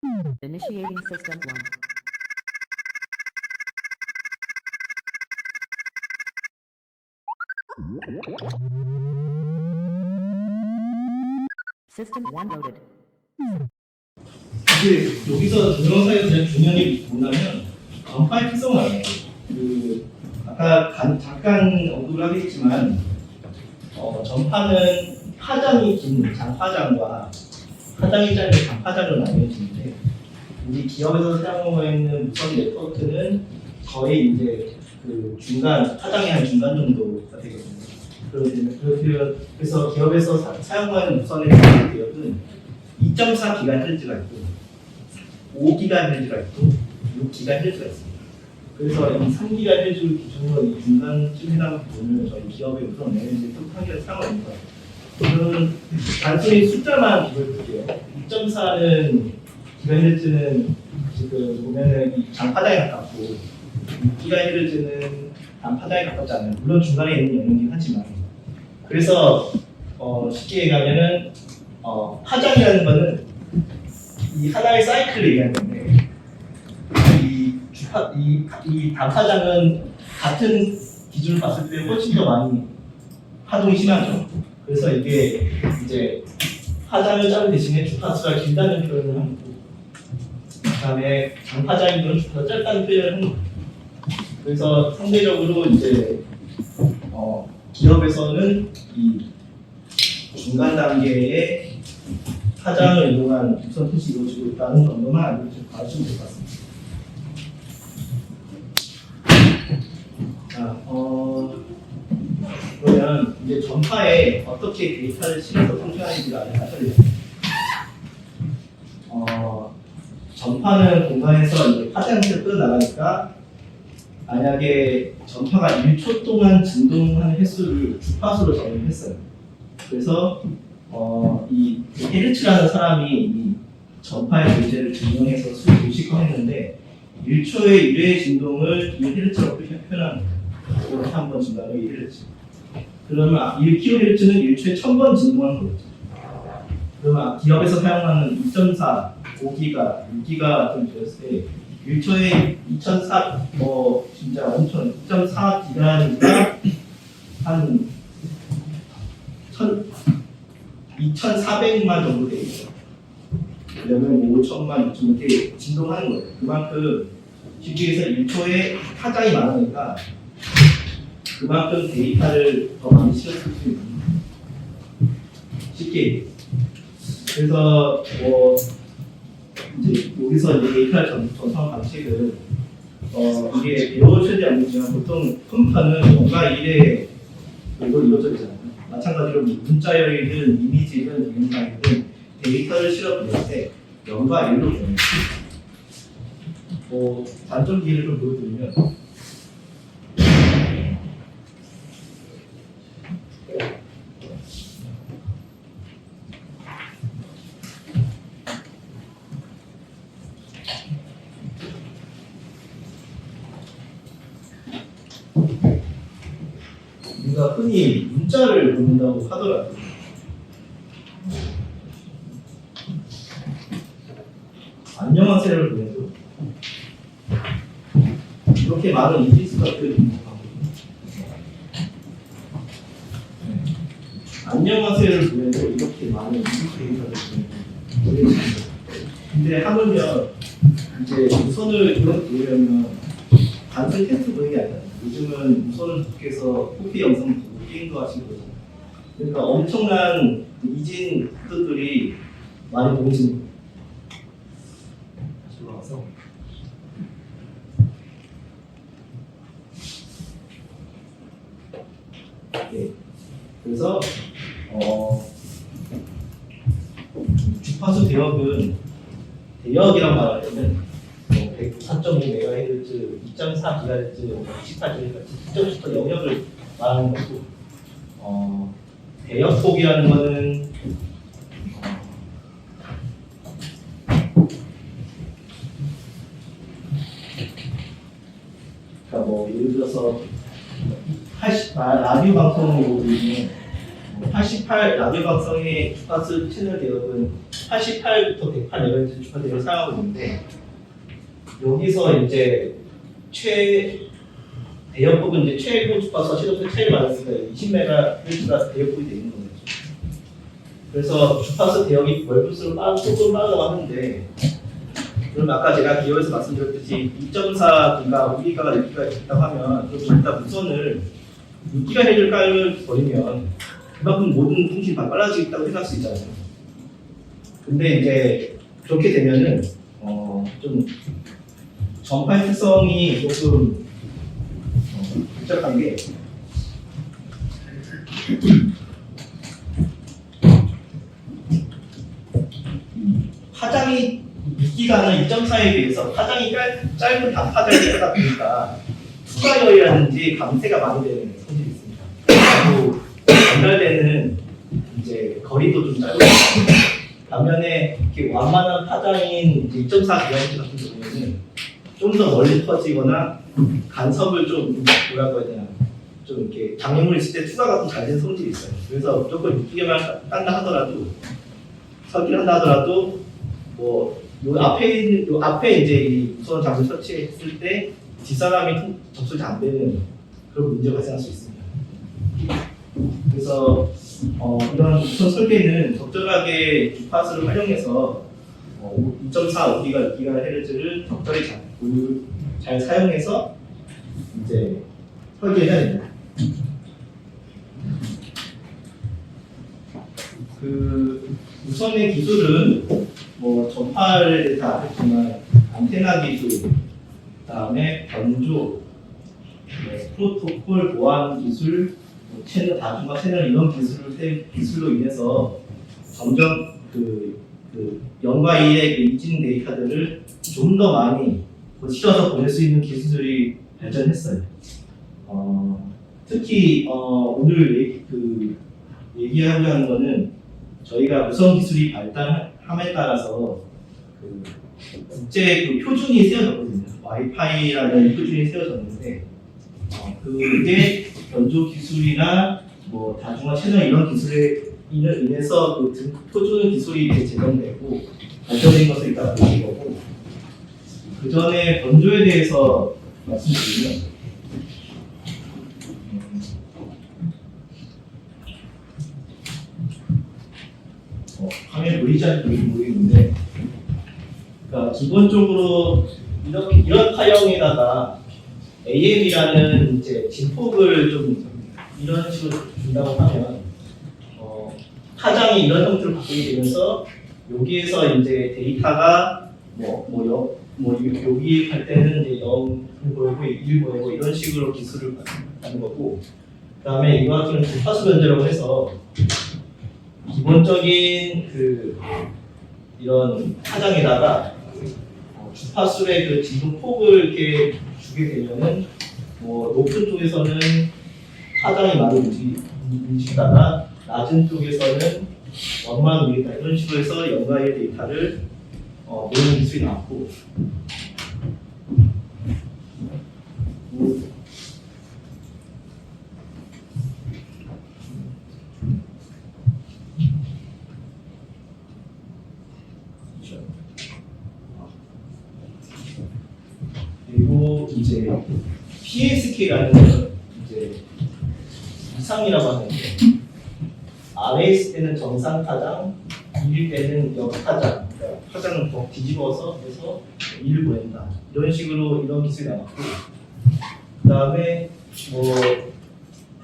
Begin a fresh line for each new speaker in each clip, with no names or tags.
Initiating System 1. System 1 loaded.
이제 여기서 동영상에서 제일 중요한 게 뭐냐면 전파의 특성을 알아요. 아까 잠깐 언급을 하겠지만 전파는 파장이 긴 장파장과 파장이 짧은 장파장으로 나뉘어지는데 우리 기업에서 사용하고 있는 무선 네트워크는 거의 이제 그 중간 파장이 한 중간 정도가 되거든요. 그래서 기업에서 사용하는 무선 네트워크는 2.4GHz가 있고 5GHz가 있고 6GHz가 있습니다. 그래서 이 3GHz 기준으로 이 중간쯤 해당하는 부분을 저희 기업의 우선 네트워크를 사용합니다. 저는 단순히 숫자만 비교해볼게요. 2.4는 GHz는 지금 보면은 이 장파장에 가깝고 6GHz는 단파장에 가깝지 않아요. 물론 중간에 있는 영역이긴 하지만 그래서 쉽게 얘기하면은 파장이라는 거는 이 하나의 사이클을 얘기하는 건데 이 단파장은 같은 기준을 봤을 때 훨씬 더 많이 파동이 심하죠. 그래서 이게 이제 파장을 짧은 대신에 주파수가 길다는 표현을 하고 그다음에 장파장인 경우는 주파수가 짧다는 표현을 하는 거예요. 그래서 상대적으로 이제 기업에서는 이 중간 단계의 파장을 이용한 무선 표시 이루어지고 있다는 정도만 알고 가시면 될 것 같습니다. 자, 그러면 이제 전파에 어떻게 데이터를 실어서 통신하는지를 알려드릴게요. 전파는 공간에서 이제 파장을 끌어나가니까 만약에 전파가 1초 동안 진동하는 횟수를 주파수로 정의했어요. 그래서 이 헤르츠라는 사람이 이 전파의 존재를 증명해서 수식화했는데 1초의 1회의 진동을 1헤르츠라고 표현합니다. 이렇게 한번 진다면 1헤르츠. 그러면 1kHz는 1초에 1000번 진동하는 거겠죠. 그러면 기업에서 사용하는 2.4, 5기가, 6기가 같은 되었을 때 1초에 2004, 진짜 엄청 2.4기가니까 한 2,400만 정도 되겠죠. 그러면 5천만, 6천 이렇게 진동하는 거예요. 그만큼 쉽게 해서 1초에 파장이 많으니까 그만큼 데이터를 더 많이 실을 수 있는 쉽게. 그래서 이제 여기서 이제 데이터를 전송한 방식은 이게 배워셔야지 않겠지만 보통 컴퓨터는 뭔가 일에 이걸 이루어져 있잖아요. 마찬가지로 문자열이든 이미지든 동영상이든 데이터를 실어 보낼 때 0과 1로 보내요. 단점 예를 좀 보여드리면 우리가 흔히 문자를 보낸다고 하더라고요. 안녕하세요를 보내도 이렇게 많은 인디스가 표현됩니다. 안녕하세요를 보내도 이렇게 많은 인디스가 보내도 근데 하물며 이제 무선을 보내려면 단순히 테스트 보는 게 아니라 요즘은 무선을 통해서 코피 영상 보고 게임도 하시고 그러잖아요. 그러니까 엄청난 이진 뜻들이 많이 보이시는 거예요. 다시 돌아와서 네. 그래서 주파수 대역이라고 말하려면 4.5MHz, 2.4GHz, 28GHz, 직접부터 영역을 말하는 거고, 대역폭이라는 거는 그러니까 예를 들어서 라디오 방송으로 보면 88 라디오 방송의 주파수 채널 대역은 88부터 108 주파대를 사용하고 있는데 여기서 이제 대역폭은 이제 최고 주파수와 최저폭 차이를 말했으니까 20MHz가 대역폭이 되는 거죠. 그래서 주파수 대역이 월분수로 조금 빠져나가는데 그럼 아까 제가 기호에서 말씀드렸듯이 2.4기가 5기가가 6기가 있다고 하면 그럼 일단 무선을 6GHz를 버리면 그만큼 모든 통신이 다 빨라지겠다고 생각할 수 있잖아요. 근데 이제 그렇게 되면은 좀 전파의 특성이 조금 복잡한 게 파장이 6기가는 2.4에 비해서 파장이 짧은 단파장이 하다 보니까 투과열이라든지 감쇄가 많이 되는 성질이 있습니다. 그리고 전달되는 이제 거리도 좀 짧고 반면에 이렇게 완만한 파장인 2.4GHz 같은 경우에는 좀 더 멀리 퍼지거나 간섭을 좀 뭐라고 해야 되나 좀 이렇게 장애물 있을 때 투과가 좀 잘 되는 성질이 있어요. 그래서 무조건 6기가만 딴다 하더라도 설계를 한다 하더라도 뭐 요 앞에 이제 이 무선 장비 설치했을 때 뒷사람이 접속이 안 되는 그런 문제가 발생할 수 있습니다. 그래서 이런 무선 설계는 적절하게 주파수를 활용해서 2.4, 5기가, 6GHz를 적절히 잘 사용해서 이제 설계해야 됩니다. 그 무선의 기술은 뭐 전파를 다 했지만 안테나 기술, 그다음에 변조, 프로토콜 보안 기술, 채널 다중화 채널 이런 기술로 인해서 점점 그 0과 1의 그 이진 데이터들을 좀 더 많이 실어서 보낼 수 있는 기술이 발전했어요. 특히 오늘 얘기하고자 하는 거는 저희가 무선 기술이 발달함에 따라서 그 국제 그 표준이 세워졌거든요. 와이파이라는 표준이 세워졌는데 그게 변조 기술이나 뭐 다중화 채널 이런 기술에 인해서 그 표준 기술이 제정되고 발전된 것을 일단 보는 거고 그 전에 변조에 대해서 말씀드리면 화면에 보이지 않을지 모르겠는데 그러니까 기본적으로 이런 파형에다가 AM이라는 이제 진폭을 좀 이런 식으로 준다고 하면 파장이 이런 형태로 바뀌게 되면서 여기에서 이제 데이터가 여기 할 때는 이제 0을 보이고 1 보이고 이런 식으로 기술을 하는 거고 그다음에 이거 같은 경우는 주파수 변제라고 해서 기본적인 이런 파장에다가 주파수의 그 진동 폭을 이렇게 주게 되면은 높은 쪽에서는 파장이 많이 움직이다가 낮은 쪽에서는 원만 움직이다 이런 식으로 해서 연가의 데이터를 모으는 기술이 나왔고 그리고 이제 PSK라는 이제 이상이라고 하는데 아래에 있을 때는 정상 파장, 위일 때는 역파장, 그러니까 파장을 더 뒤집어서 해서 위를 보낸다 이런 식으로 이런 기술이 나왔고 그 다음에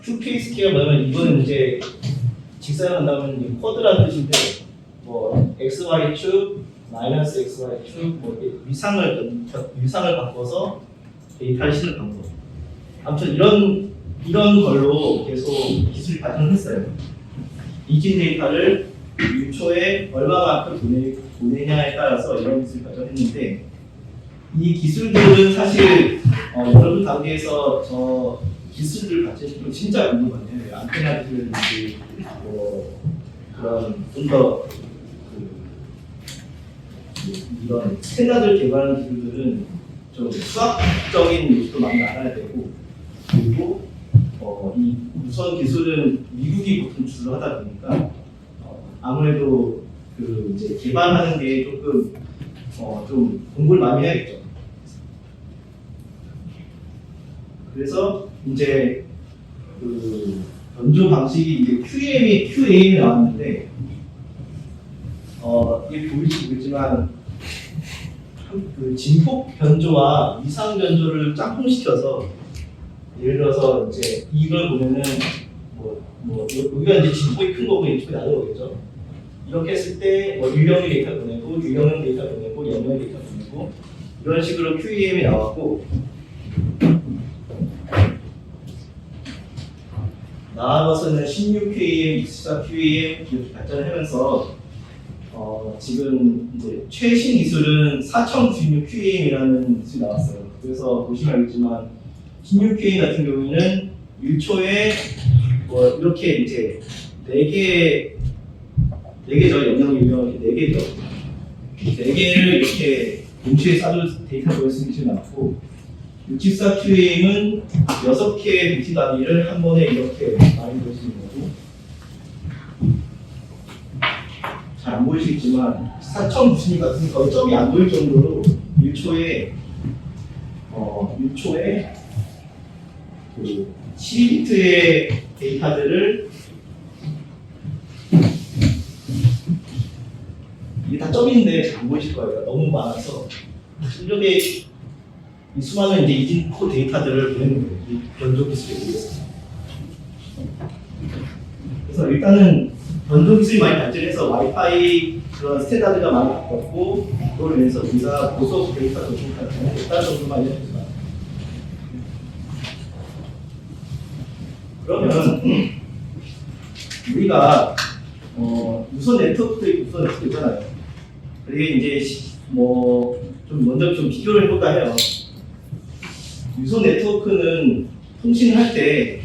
QPSK가 뭐냐면 이거는 이제 직사용한다면 쿼드라는 뜻인데 XY축 마이너스 XY축 위상을 바꿔서 데이터를 싣는 방법. 아무튼 이런 걸로 계속 기술이 발전했어요. 이진 데이터를 1초에 얼마만큼 보내냐에 따라서 이런 기술이 발전했는데 이 기술들은 사실 여러분 단계에서 저 기술들 가르치는 진짜 궁금하네요. 안테나 기술이라든지 그런 좀 더 이런 스탠다드를 개발하는 기술들은 좀 수학적인 요소도 많이 알아야 되고 그리고 이 무선 기술은 미국이 보통 주로 하다 보니까 아무래도 그 이제 개발하는 게 조금 좀 공부를 많이 해야겠죠. 그래서 이제 그 변조 방식이 이제 QAM이 나왔는데 이게 보일지 모르지만 그 진폭 변조와 이상 변조를 짝꿍시켜서 예를 들어서 이제 이걸 보면은 여기가 이제 진폭이 큰 거고 진폭이 낮은 거겠죠. 이렇게 했을 때 유형의 데이터 보내고 유형의 데이터 보내고 영역의 데이터 보내고 이런 식으로 QAM이 나왔고 나아가서는 16QAM, 24QAM 이렇게 발전하면서 지금 이제 최신 기술은 4096QAM이라는 기술이 나왔어요. 그래서 보시면 알겠지만 16QAM 같은 경우에는 1초에 이렇게 이제 4개죠. 영역 유형이 4개죠. 4개를 이렇게 동시에 쌓아줄 데이터 보낼 수 있는 기술이 나왔고 64QAM은 6개의 비트 단위를 한 번에 이렇게 많이 볼 수 있는 거고 잘 안 보이시겠지만 4096 같은 거의 점이 안 보일 정도로 1초에 그 12비트의 데이터들을 이게 다 점인데 잘 안 보이실 거예요. 너무 많아서 이렇게 이 수많은 이제 이진코 데이터들을 보내는 거예요. 이 변조 기술에 의해서. 그래서 일단은 변조 기술이 많이 발전해서 와이파이 그런 스탠다드가 많이 바뀌었고 그걸 인해서 우리가 고속 데이터 전송까지 가능했다는 정도만 해주지만 그러면 우리가 유선 네트워크도 있고 유선 네트워크 있잖아요. 그게 이제 좀 먼저 좀 비교를 해볼까 해요. 유선 네트워크는 통신할 때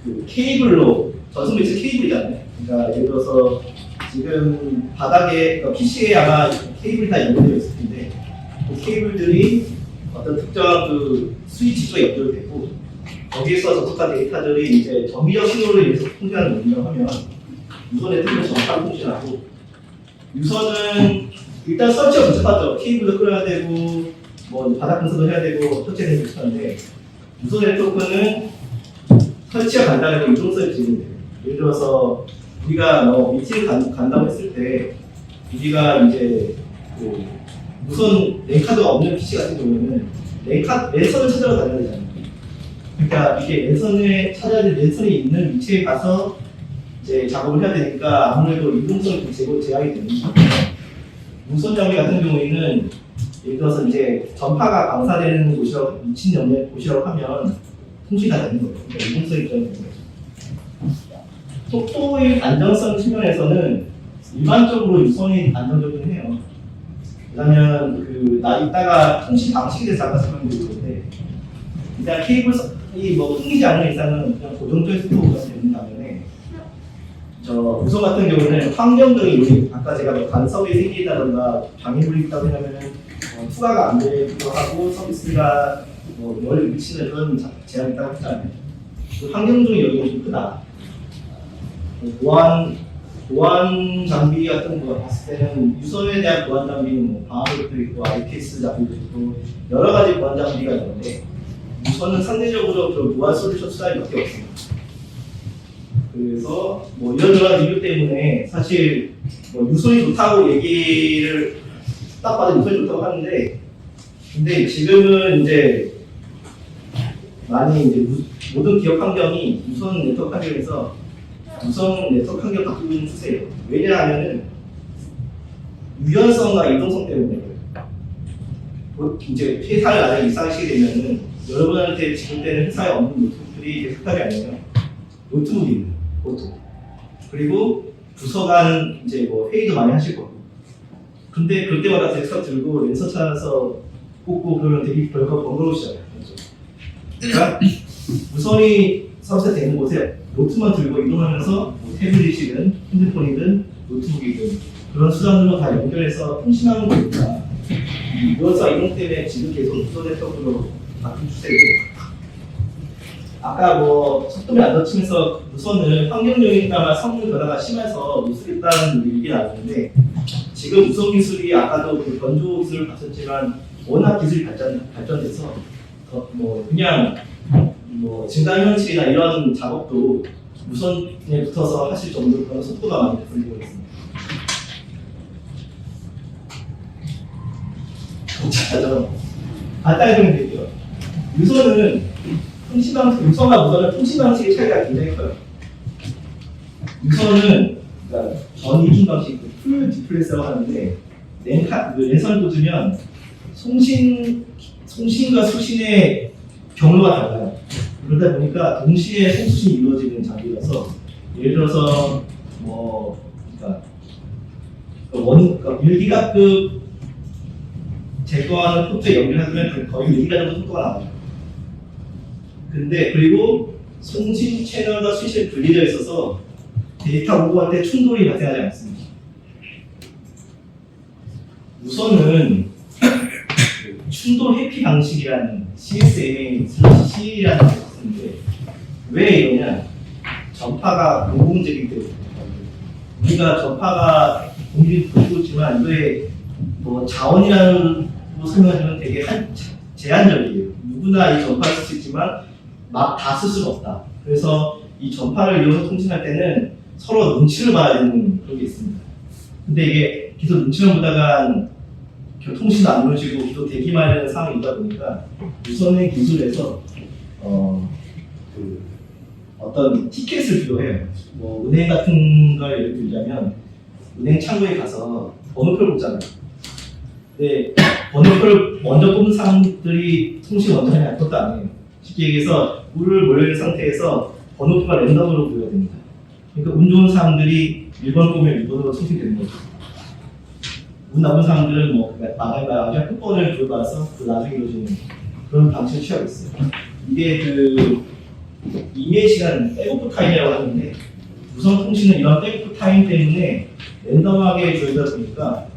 그 케이블로 전송 매체 케이블이잖아요. 그러니까 예를 들어서 지금 바닥에 PC에 아마 케이블이 다 연결되어 있을 텐데 그 케이블들이 어떤 특정한 그 스위치가 연결되고 거기에서 접속한 데이터들이 이제 정기적 신호를 위해서 통신하는 문제라고 하면 유선 네트워크는 정확하게 통신하고 유선은 일단 설치가 복잡하죠. 케이블도 끌어야 되고 바닥 분석도 해야 되고 설치해야 되고 하는데 유선 네트워크는 설치가 간단하고 이동성이 지는데 예를 들어서 우리가 미팅을 간다고 했을 때 우리가 이제 그 무선 랜카드가 없는 PC 같은 경우에는 랜선을 찾아서 다녀야 되잖아요. 그러니까 이게 랜선에 찾아야 될 랜선이 있는 위치에 가서 이제 작업을 해야 되니까 아무래도 이동성이 제약이 되는 거죠. 무선 장비 같은 경우에는 예를 들어서 이제 전파가 방사되는 곳이라고 미친 곳이라고 하면 통신이 다 되는 거예요. 그러니까 이동성이 되는 거죠. 속도의 안정성 측면에서는 일반적으로 유선이 안정적이긴 해요. 왜냐하면 이따가 통신 방식에 대해서 아까 설명드렸는데 일단 케이블이 끊기지 않는 이상은 그냥 고정적인 속도가 되는 반면에 무선 같은 경우는 환경적인 요인, 아까 제가 간섭이 생긴다던가 장애물이 있다고 하면은 투과가 안 되기도 하고 서비스가 멀리 미치는 그런 제약이 있다고 했잖아요. 그 환경적인 요인이 좀 크다. 보안 장비 같은 거 봤을 때는 유선에 대한 보안 장비는 방화벽도 있고 IPS 장비도 있고 여러 가지 보안 장비가 있는데 유선은 상대적으로 그 보안 솔루션 수단이 몇 개 없습니다. 그래서 이런저런 이유 때문에 사실 유선이 좋다고 얘기를 딱 봐도 유선이 좋다고 하는데 근데 지금은 이제 많이 이제 모든 기업 환경이 유선 네트워크 환경에서 유선 네트워크 환경을 바꾸고 있는 추세예요. 왜냐하면은 유연성과 이동성 때문에 이제 회사를 나중에 이상하시게 되면은 여러분한테 지금 때는 회사에 없는 노트북들이 데스크탑이 아니에요. 노트북이 있는 보통. 그리고 부서 간 이제 회의도 많이 하실 거고. 근데 그럴 때마다 데스크탑 들고 랜선 찾아서 꽂고 그러면 되게 별거 번거로우시잖아요. 그러니까 무선이 서비스가 되는 곳에 노트만 들고 이동하면서 태블릿이든 핸드폰이든 노트북이든 그런 수단으로 다 연결해서 통신하는 거니까 유연성 이동 때문에 지금 계속 무선 네트워크로 바뀐 추세고 아까 뭐 속도를 안 놓치면서 무선을 환경용이니까 성능 변화가 심해서 못 쓰겠다는 얘기 나왔는데 지금 무선 기술이 아까도 그 건조 기술을 봤었지만 워낙 기술이 발전돼서 뭐 그냥 뭐 증강현실이나 이런 작업도 무선에 붙어서 하실 정도로 그런 속도가 많이 늘고 있습니다. 복잡하죠. 간단히 설명드릴게요. 유선과 무선은 통신 방식의 차이가 굉장히 커요. 유선은 그러니까 전이중 방식, 풀 디플레스라고 하는데 랜선을 꽂으면 송신과 수신의 경로가 달라요. 그러다 보니까 동시에 송수신이 이루어지는 장비라서 예를 들어서 뭐 그러니까 1기가급 제거하는 포트에 연결하면 거의 1기가 정도 속도가 나와요. 근데 그리고 송신 채널과 수신이 분리되어 있어서 데이터 보고할 때 충돌이 발생하지 않습니다. 무선은 충돌 회피 방식이라는 CSMA/C라는 게 있는데 왜 이러냐? 전파가 공공재이기 때문에 우리가 전파가 공유를 보고 있지만 이거에 뭐 자원이라는 거 설명하면 되게 제한적이에요. 누구나 이 전파를 쓸 수 있지만 막 다 쓸 수가 없다. 그래서 이 전파를 이용해서 통신할 때는 서로 눈치를 봐야 되는 그런 게 있습니다. 근데 이게 계속 눈치만 보다가 통신도 안 이루어지고 계속 대기만 하는 상황이다 보니까 무선의 기술에서 어떤 티켓을 필요해요. 뭐 은행 같은 걸 예를 들자면 은행 창구에 가서 번호표를 뽑잖아요. 근데 번호표를 먼저 뽑는 사람들이 통신 원천이 그것도 아니에요. 쉽게 얘기해서 물을 몰려있는 상태에서 번호표가 랜덤으로 보여야 됩니다. 그러니까 운 좋은 사람들이 1번 뽑으면 1번으로 통신되는 거죠. 운 나쁜 사람들은 뭐 나중에 끝번을 돌봐서 그 나중에 이루어지는 그런 방식을 취하고 있어요. 이게 그 이메일 시간 백오프 타임이라고 하는데 무선 통신은 이런 백오프 타임 때문에 랜덤하게 조이다 보니까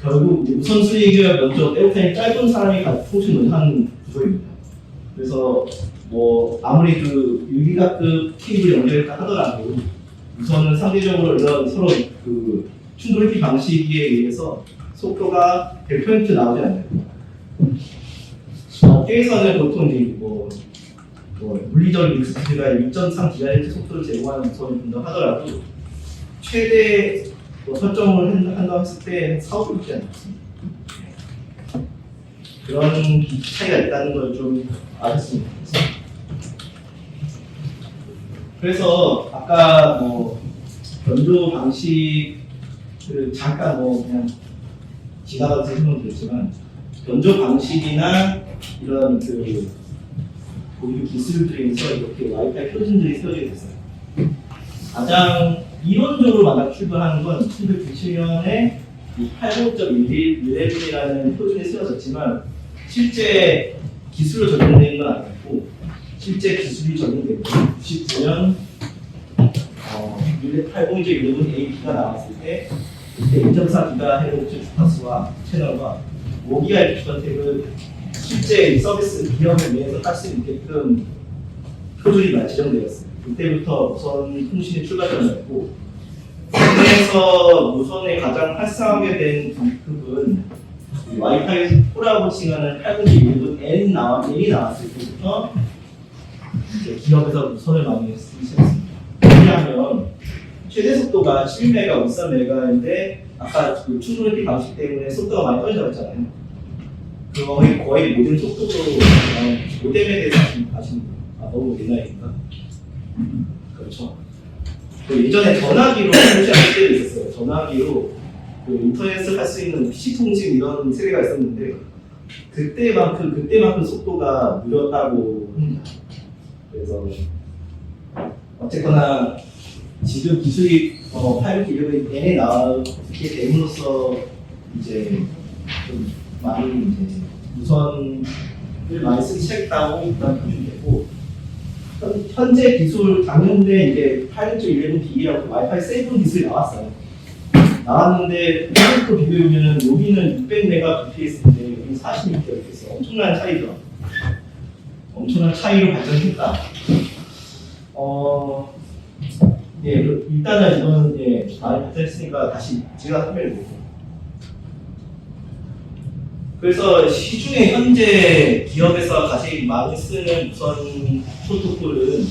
결국 무선 수리기가 먼저 백오프 타임이 짧은 사람이 통신을 하는 구조입니다. 그래서 뭐 아무리 그 6기가급 케이블 연결했다 하더라도 무선은 상대적으로 이런 서로 그 충돌 회피 방식에 의해서 속도가 100% 나오지 않아요. 업계에서는 보통 이제 뭐 물리적인 리스크가 6.3GHz 속도를 제공하는 무선을 본다 하더라도 최대 설정을 한다고 했을 때 4, 5%지 않습니다. 그런 차이가 있다는 걸 좀 아셨으면 좋겠습니다. 그래서 아까 뭐 변조 방식을 잠깐 뭐 그냥 지나가서 설명드렸지만 변조 방식이나 이런 그 고유 기술들에서 이렇게 와이파이 표준들이 세워지게 됐어요. 가장 이론적으로 만약 출발하는 건 1997년에 80.11이라는 표준이 세워졌지만 실제 기술로 적용된 건 아니었고 실제 기술이 적용된 건 99년 80.11AP가 나왔을 때 그때 2.4GHz 주파수와 채널과 5GHz 주파수를 실제 서비스 기업을 위해서 할 수 있게끔 표준이 지정되었어요. 그때부터 무선 통신이 출발점이었고 국내에서 무선에 가장 활성화하게 된 부분 와이파이 포라고 칭하는 802.11 N이 나왔을 때부터 이제 기업에서 무선을 많이 쓰기 시작했습니다. 왜냐하면 최대 속도가 11메가, 13메가인데 아까 그 충돌 회피 방식 때문에 속도가 많이 떨어졌잖아요. 거의 모든 속도로 모뎀에 대해서 아시는 분? 너무 옛날이니까. 그렇죠. 그 예전에 전화기로 통신할 때도 있었어요. 전화기로 그 인터넷을 할 수 있는 PC 통신 이런 세대가 있었는데 그때만큼 속도가 느렸다고 합니다. 그래서 어쨌거나 지금 기술이 800kb에 나오게 됨으로써 이제 좀 많이 이제 무선을 많이 쓰기 시작했다고 일단 보시면 되고 현재 기술 작년에 이제 8.11B라고 와이파이 7 기술이 나왔어요. 나왔는데 그것도 비교해보면 여기는 600Mbps인데 여기는 46Mbps 엄청난 차이죠. 엄청난 차이로 발전했다. 예, 일단은 이건 많이 발전했으니까 다시 제가 설명해 드릴게요. 그래서 시중에 현재 기업에서 가장 많이 쓰는 무선 프로토콜은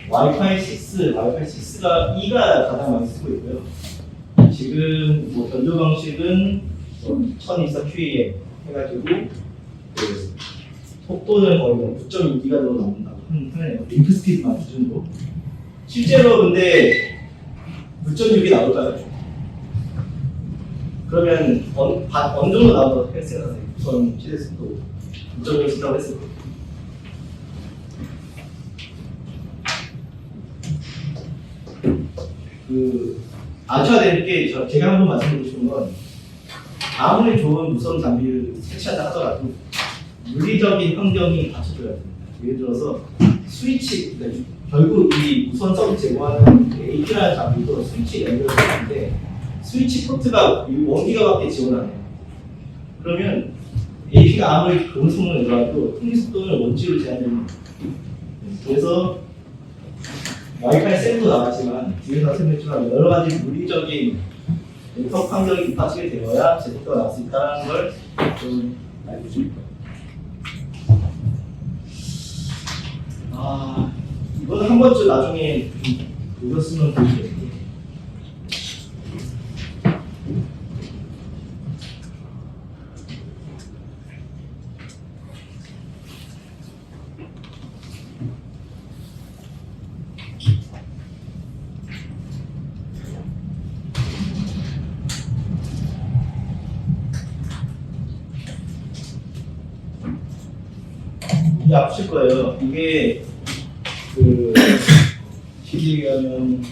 와이파이 6가 2가 가장 많이 쓰고 있고요. 지금 뭐 변조 방식은 1024QAM 해가지고 그 속도는 거의 9.2기가로 나온다고 하네요. 링크 스피드만 기준으로. 실제로 근데 9.6이 나올까요? 그러면 어느 정도 나온다고 생각하세요? 우선 최대 속도 9.6이 쓴다고 했을 때. 아셔야 될 게 제가 한번 말씀드리고 싶은 건 아무리 좋은 무선 장비를 설치한다 하더라도 물리적인 환경이 갖춰져야 됩니다. 예를 들어서 스위치, 그러니까 결국 이 무선 서비스 제공하는 AP라는 장비도 스위치 연결되는데 스위치 포트가 1기가밖에 지원하네요. 그러면 AP가 아무리 좋은 성능을 내더라도 통신 속도는 원치로 제한됩니다. 그래서 와이파이 7도 나왔지만 뒤에서 설명했지만 여러 가지 물리적인 네트워크 환경이 뒷받침이 되어야 제속도가 나올 수 있다는 걸 좀 알고 싶어요. 이거는 한 번쯤 나중에 읽었으면 좋겠는데. 이게 아프실 거예요. 이게 쉽게 얘기하면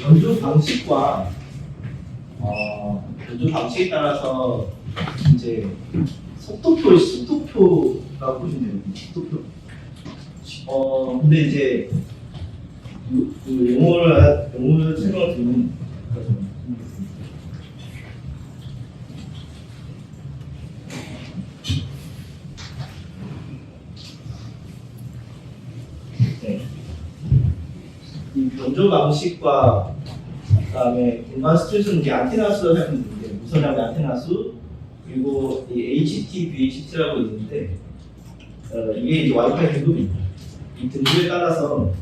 변조 방식과 변조 방식에 따라서 이제 속도표라고 보시면 돼요. 속도표. 근데 이제 용어를 설명을 드리면 네. 이 변조 방식과 그다음에 공간 스트레스는 이제 안테나 수를 하면 되는데 무선장비 안테나 수 그리고 이 HT, VHT라고 있는데 이게 이제 와이파이 등급입니다. 이 등급에 따라서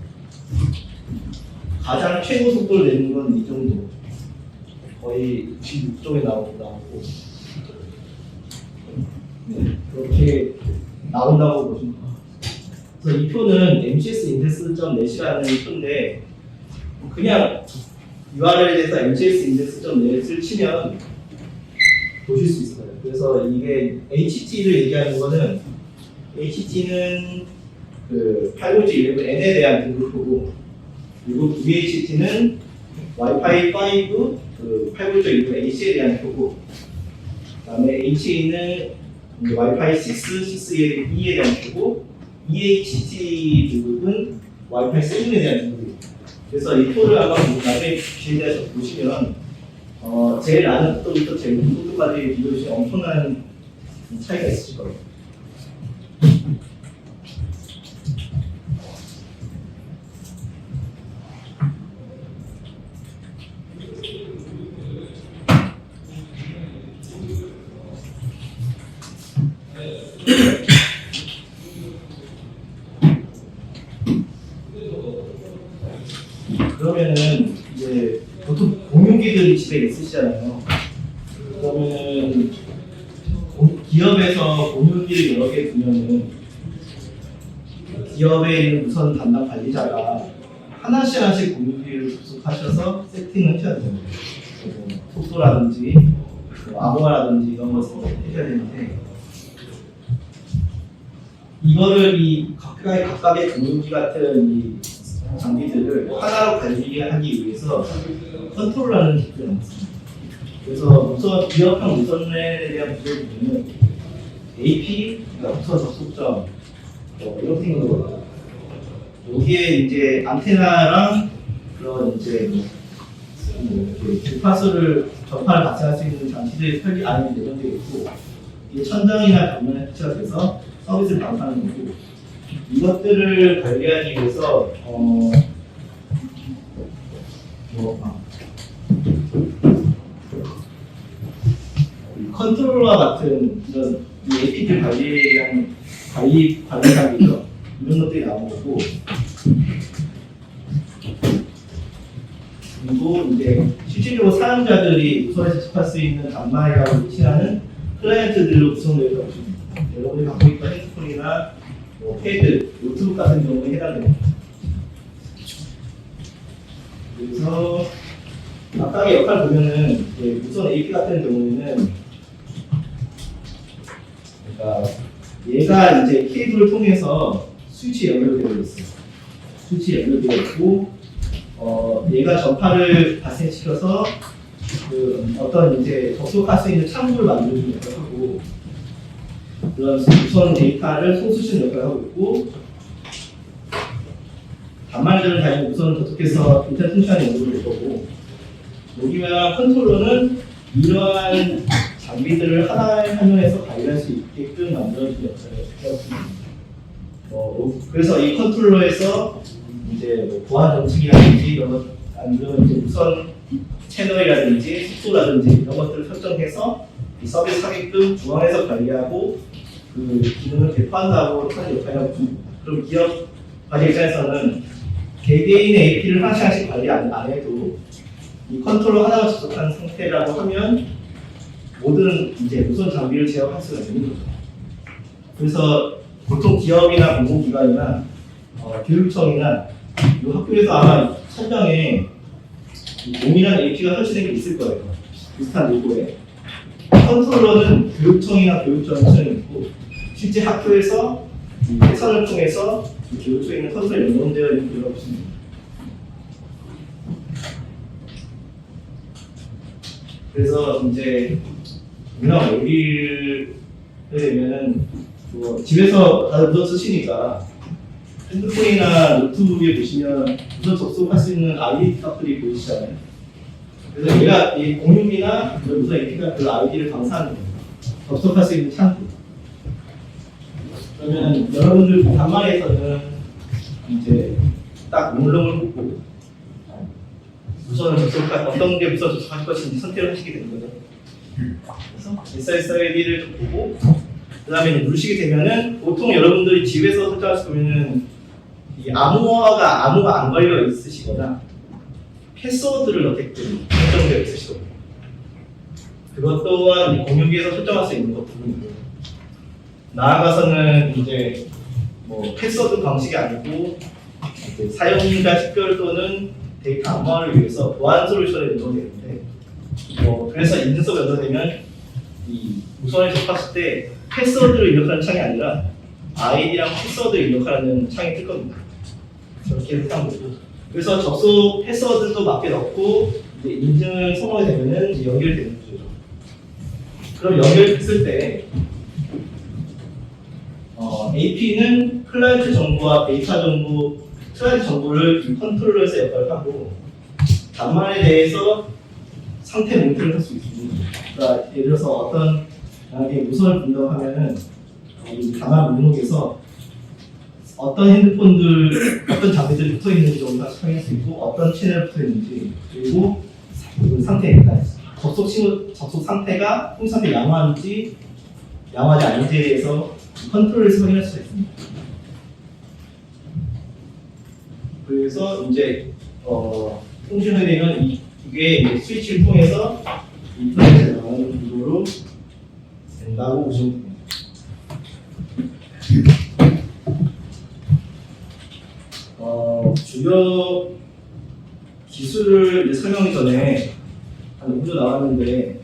가장 최고 속도를 내는 건 이 정도 거의 66쪽에 나오고 네, 그렇게 나온다고 보시면 돼요. 그래서 이 표는 MCS index.net이라는 표인데 그냥 URL에서 MCS index.net을 치면 보실 수 있어요. 그래서 이게 HT를 얘기하는 거는 HT는 그 802.11n에 대한 등급표고 그리고 VHT는 와이파이 5 그 802.11h에 대한 표고 그다음에 HA는 와이파이 6, 6E에 대한 표고 EHT 등급은 와이파이 7에 대한 등급입니다. 그래서 이 표를 한번 나중에 주시대에서 보시면 제일 낮은 속도부터 제일 높은 속도까지 비교해주시면 엄청난 차이가 있으실 거예요. 그러면은 이제 보통 공유기들이 집에 있으시잖아요. 그러면은 기업에서 공유기를 여러 개 두면은 기업에 있는 무선 담당 관리자가 하나씩 공유기를 접속하셔서 세팅을 해야 됩니다. 속도라든지 암호화라든지 이런 것을 해야 되는데 이거를 이 각각의 공유기 같은 이 장비들을 하나로 관리하기 위해서 컨트롤러는 기술이 없습니다. 그래서 우선 기업형 무선랜에 대한 문제를 보면 AP, 그러니까 무선 접속점 이렇게 생각하거든요. 여기에 이제 안테나랑 그런 이제 이렇게 주파수를 전파를 발생할 수 있는 장치들이 설계 안에 내장되어 있고, 이게 천장이나 벽면에 설치가 돼서 서비스를 방사하는 거고, 이것들을 관리하기 위해서 컨트롤러와 같은 이런 APT 관리에 대한 관리사항이죠. 이런 것들이 나온 거고, 그리고 이제 실질적으로 사용자들이 무선에 접할 수 있는 단말이라고 위치하는 클라이언트들로 구성되어 있다고 보시면 됩니다. 여러분이 갖고 있던 핸드폰이나 패드, 노트북 같은 경우에 해당됩니다. 그래서 아까의 역할 보면은 무선 AP 같은 경우에는 그러니까 얘가 이제 케이블을 통해서 스위치 연결되어 있어요. 스위치 연결되어 있고, 얘가 전파를 발생시켜서 그 어떤 이제 접속할 수 있는 창구를 만들어주는 역할을 하고, 그런 무선 데이터를 송수시는 역할을 하고 있고, 단말들은 당연히 무선을 접속해서 인터넷 통신하는 연구를 할 거고, 여기와 컨트롤러는 이러한 장비들을 하나의 화면에서 관리할 수 있게끔 만들어주는 역할을 하고, 그래서 이 컨트롤러에서 이제 보안 정책이라든지 이런 것, 아니면 이제 무선 채널이라든지 속도라든지 이런 것들을 설정해서 이 서비스 하게끔 중앙에서 관리하고 그 기능을 배포한다고 하는 역할을 하고 있습니다. 그럼 기업 관리 입장에서는 개개인의 AP를 하나씩 관리 안 해도 이 컨트롤러 하나가 접속한 상태라고 하면 모든 이제 무선 장비를 제어할 수가 있는 거죠. 그래서 보통 기업이나 공공기관이나 교육청이나 이 학교에서 아마 천장에 동일한 AP가 설치된 게 있을 거예요. 비슷한 로고에. 컨트롤러는 교육청이나 교육청에 설치되어 있고, 실제 학교에서 이 회선을 통해서 이 교육청에 있는 컨트롤에 연동되어 있는 경우가 있습니다. 그래서 이제 우리나라 얘기를 되면은 집에서 다들 무선 쓰시니까 핸드폰이나 노트북에 보시면 무선 접속할 수 있는 아이디 값들이 보이시잖아요. 그래서 얘가 이 공유기나 무선 AP가 그 아이디를 감사하는 거예요. 접속할 수 있는 창구. 그러면 여러분들 단말에서는 이제 딱 물렁을 꽂고 무선을 어떤 게 무선 접속할 것인지 선택을 하시게 되는 거죠. 그래서 SSID를 좀 보고, 그 다음에 누르시게 되면은 보통 여러분들이 집에서 설정하실 거면은 이 암호화가 안 걸려 있으시거나 패스워드를 넣게끔 설정되어 있으시거든요. 그것 또한 공유기에서 설정할 수 있는 것들이고, 나아가서는 이제 패스워드 방식이 아니고 사용자 식별 또는 데이터 암호화를 위해서 보안 솔루션을 연동되는데, 그래서 인증서 연동되면 이 무선에 접했을 때 패스워드를 입력하는 창이 아니라 아이디랑 패스워드를 입력하는 창이 뜰 겁니다. 저렇게 해서 한 거고. 그래서 접속 패스워드도 맞게 넣고 이제 인증을 성공이 되면은 이제 연결되는 거죠. 그럼 연결했을 때 AP는 클라이언트 정보와 데이터 정보, 클라이언트 정보를 이 컨트롤러에서 역할을 하고, 단말에 대해서 상태 모니터를 할 수 있습니다. 그러니까 예를 들어서 어떤 만약에 무선을 분석하면은 이 단말 목록에서 어떤 핸드폰들, 어떤 장비들이 붙어 있는지 정도 확인할 수 있고, 어떤 채널 붙어 있는지, 그리고 그 상태, 접속 상태가 폰 상태 양호한지 양호하지 않은지에 대해서 컨트롤에서 확인할 수가 있습니다. 그래서 이제 통신을 되면 이게 이제 스위치를 통해서 인터넷에 나가는 구조로 된다고 보시면 됩니다. 주요 기술을 이제 설명하기 전에 한 5분 나왔는데,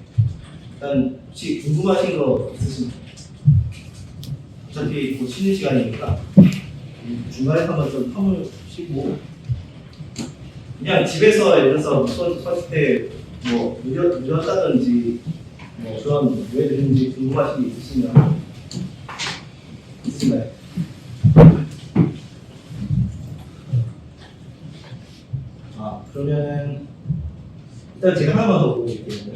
일단 혹시 궁금하신 거 있으십니까? 어차피 곧 쉬는 시간이니까 중간에 한번 좀 텀을 쉬고, 그냥 집에서 예를 들어서 무선 썼을 때 뭐 늦었다든지 뭐 그런 왜 늦는지 궁금하신 게 있으시면 있을까요? 그러면 일단 제가 하나만 더 보여드릴게요.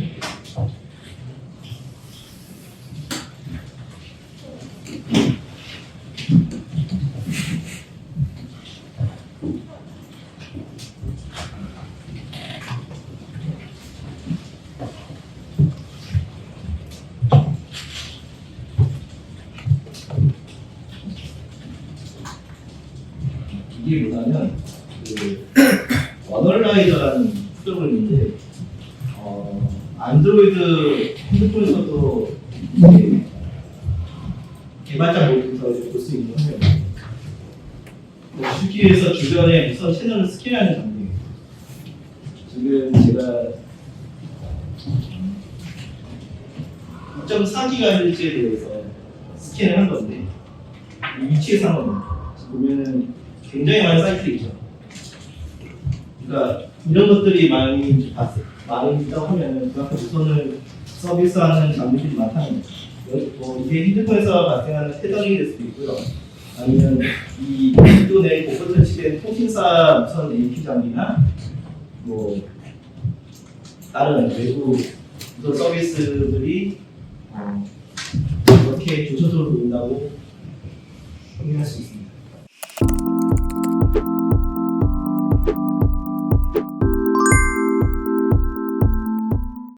이게 뭐냐면 그 언어라이저라는 프로그램인데 안드로이드 핸드폰에서도 이렇게 개발자 모드에서 볼 수 있는 화면이에요. 쉽게 해서 주변에 무선 채널을 스캔하는 장면이에요. 지금 제가 2.4GHz에 대해서 스캔을 한 건데 이 위치에서 한 겁니다. 보면은 굉장히 많은 사이트가 있죠. 그러니까 이런 것들이 많이 있다고 하면은 그만큼 무선을 서비스하는 장비들이 많다는 거죠. 이게 핸드폰에서 발생하는 테더링이 될 수도 있고요. 아니면 이 또 내 고급 설치된 통신사 무선 AP 장비나 뭐 다른 외부 무선 서비스들이 이렇게 조선적으로 보인다고 확인할 수 있습니다.